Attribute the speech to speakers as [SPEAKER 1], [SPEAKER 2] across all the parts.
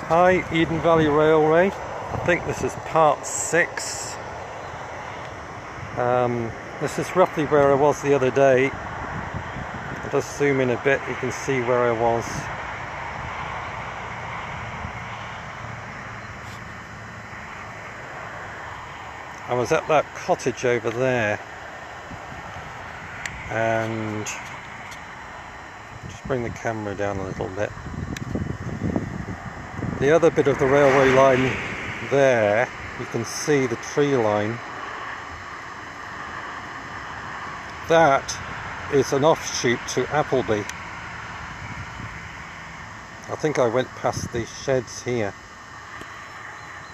[SPEAKER 1] Hi, Eden Valley Railway. I think this is part 6. This is roughly where I was the other day. I'll just zoom in a bit, you can see where I was. I was at that cottage over there, and just bring the camera down a little bit. The other bit of the railway line there, you can see the tree line. That is an offshoot to Appleby. I think I went past these sheds here.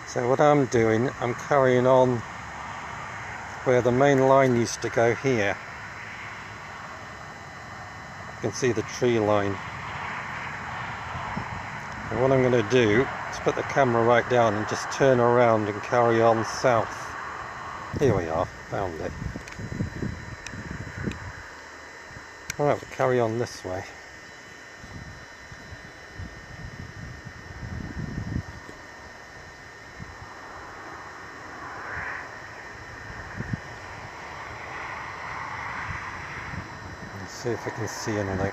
[SPEAKER 1] So what I'm doing, I'm carrying on where the main line used to go here. You can see the tree line. And what I'm going to do is put the camera right down and just turn around and carry on south. Here we are, found it. Alright, we'll carry on this way. Let's see if I can see anything.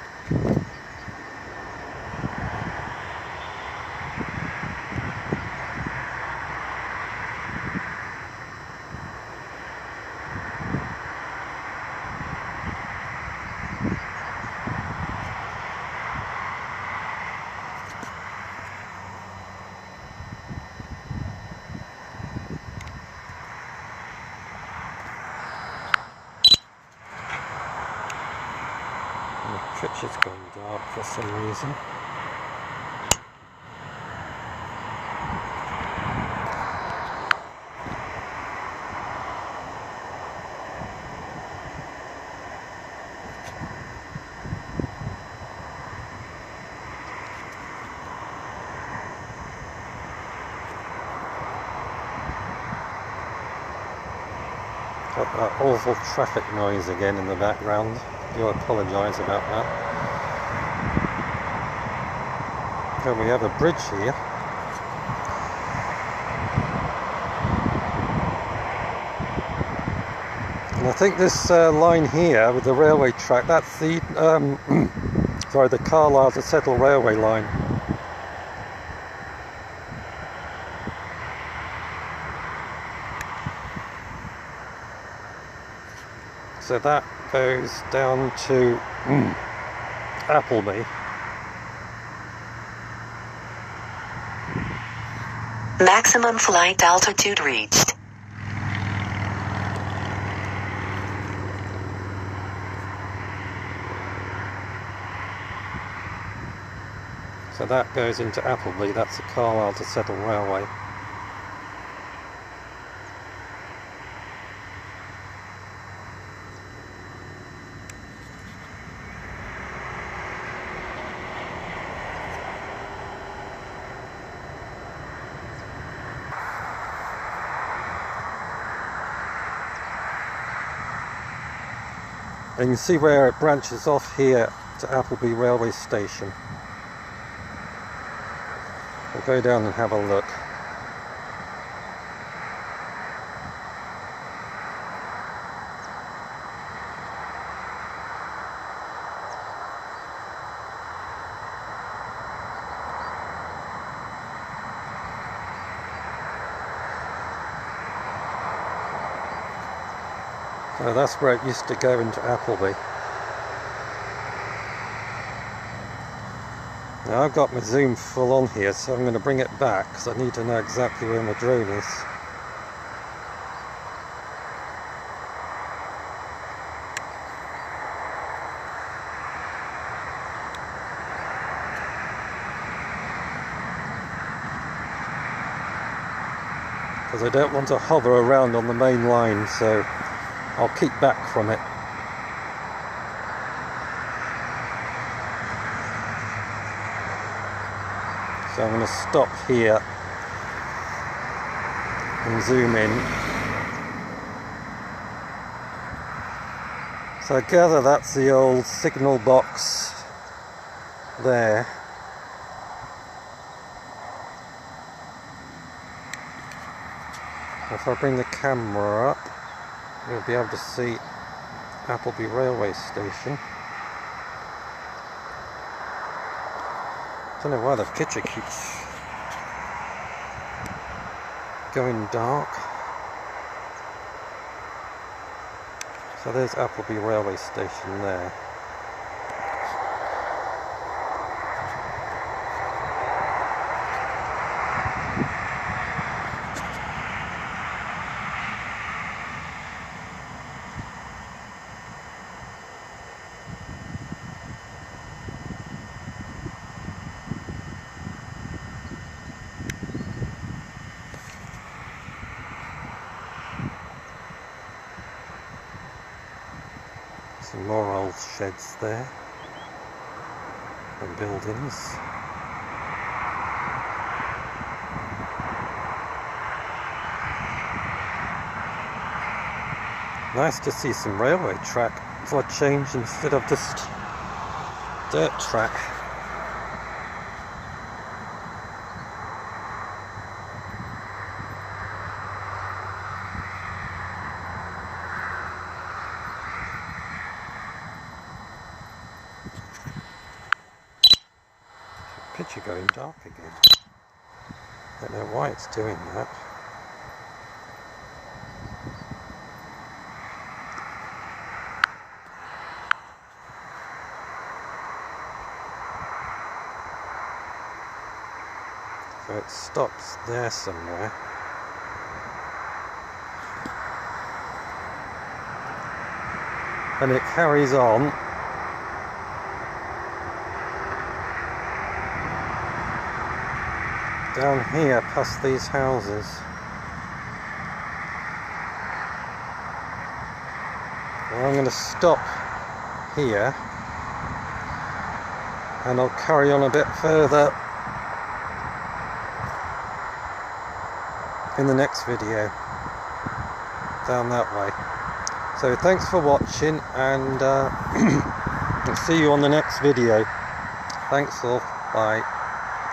[SPEAKER 1] The picture's gone dark for some reason. Got that awful traffic noise again in the background. I do apologise about that. So we have a bridge here. And I think this line here with the railway track, that's the sorry, the Carlisle to Settle railway line. So that goes down to Appleby.
[SPEAKER 2] Maximum flight altitude reached.
[SPEAKER 1] So that goes into Appleby, that's the Carlisle to Settle railway. And you can see where it branches off here to Appleby railway station. We'll go down and have a look. So that's where it used to go into Appleby. Now I've got my zoom full on here, so I'm going to bring it back because I need to know exactly where my drone is. Because I don't want to hover around on the main line, so I'll keep back from it. So I'm going to stop here and zoom in. So I gather that's the old signal box there. If I bring the camera up, you'll be able to see Appleby railway station. Don't know why the picture keeps going dark. So there's Appleby railway station there. Some more old sheds there and buildings. Nice to see some railway track for a change instead of just dirt track. Picture going dark again. Don't know why it's doing that. So it stops there somewhere. And it carries on. Down here past these houses. Well, I'm going to stop here and I'll carry on a bit further in the next video down that way. So thanks for watching, and I'll see you on the next video. Thanks all, bye.